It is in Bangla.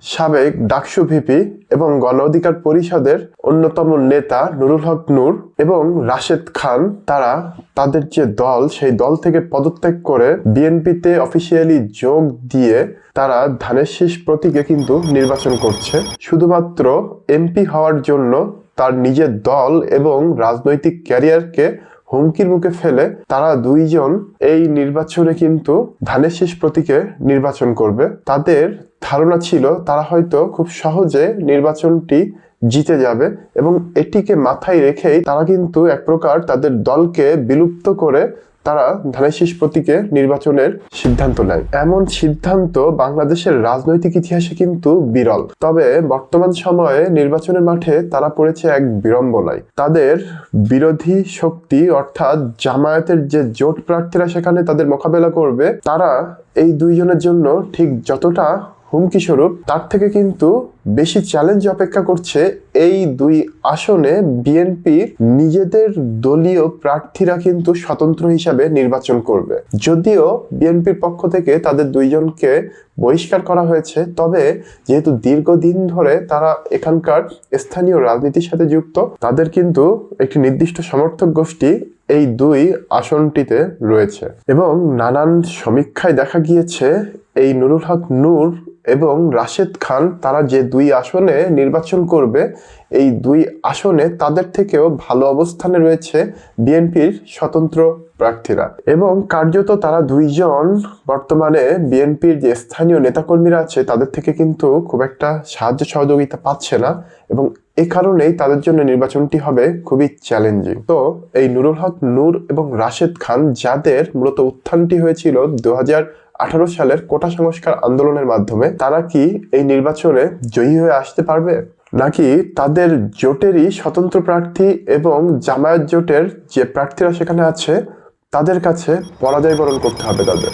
সাবেক ডাকসু ভিপি এবং গণ অধিকার পরিষদের অন্যতম নেতা নুরুল হক নূর এবং রাশেদ খান তারা তাদের যে দল সেই দল থেকে পদত্যাগ করে বিএনপিতে অফিসিয়ালি যোগ দিয়ে তারা ধানের শীষ প্রতীকে কিন্তু নির্বাচন করছে শুধুমাত্র এমপি হওয়ার জন্য তার নিজের দল এবং রাজনৈতিক ক্যারিয়ারকে হুমকির মুখে ফেলে তারা দুইজন এই নির্বাচনে কিন্তু ধানের শীষ প্রতীকে নির্বাচন করবে। তাদের ধারণা ছিল তারা হয়তো খুব সহজে নির্বাচনটি জিতে যাবে এবং এটিকে মাথায় রেখেই তারা কিন্তু এক প্রকার তাদের দলকে বিলুপ্ত করে তারা ধানের শীষ প্রতীকে নির্বাচনের সিদ্ধান্ত নেয়। এমন সিদ্ধান্ত বাংলাদেশের রাজনৈতিক ইতিহাসে কিন্তু বিরল। তবে বর্তমান সময়ে নির্বাচনের মাঠে তারা পড়েছে এক বিড়ম্বনায়। তাদের বিরোধী শক্তি অর্থাৎ জামায়াতের যে জোট প্রার্থীরা সেখানে তাদের মোকাবেলা করবে, তারা এই দুইজনের জন্য ঠিক যতটা হুমকি স্বরূপ তার থেকে কিন্তু বেশি চ্যালেঞ্জ অপেক্ষা করছে এই দুই আসনে বিএনপির নিজেদের দলীয় প্রার্থীরা কিন্তু স্বতন্ত্র হিসাবে নির্বাচন করবে। যদিও বিএনপির পক্ষ থেকে তাদের দুইজনকে বহিষ্কার করা হয়েছে, তবে যেহেতু দীর্ঘদিন ধরে তারা এখানকার স্থানীয় রাজনীতির সাথে যুক্ত, তাদের কিন্তু একটি নির্দিষ্ট সমর্থক গোষ্ঠী এই দুই আসনটিতে রয়েছে এবং নানান সমীক্ষায় দেখা গিয়েছে এই নুরুল হক নূর এবং রাশেদ খান তারা যে দুই আসনে নির্বাচন করবে এই দুই আসনে তাদের থেকেও ভালো অবস্থানে রয়েছে বিএনপির স্বতন্ত্র প্রার্থীরা এবং কার্যত তারা দুইজন বর্তমানে বিএনপির যে স্থানীয় নেতাকর্মীরা আছে তাদের থেকে কিন্তু খুব একটা সাহায্য সহযোগিতা পাচ্ছে না এবং এ কারণেই তাদের জন্য নির্বাচনটি হবে খুবই চ্যালেঞ্জিং। তো এই নুরুল হক নূর এবং রাশেদ খান যাদের মূলত উত্থানটি হয়েছিল 2018 সালের কোটা সংস্কার আন্দোলনের মাধ্যমে, তারা কি এই নির্বাচনে জয়ী হয়ে আসতে পারবে নাকি তাদের জোটেরই স্বতন্ত্র প্রার্থী এবং জামায়াত জোটের যে প্রার্থীরা সেখানে আছে তাদের কাছে পরাজয় বরণ করতে হবে তাদের?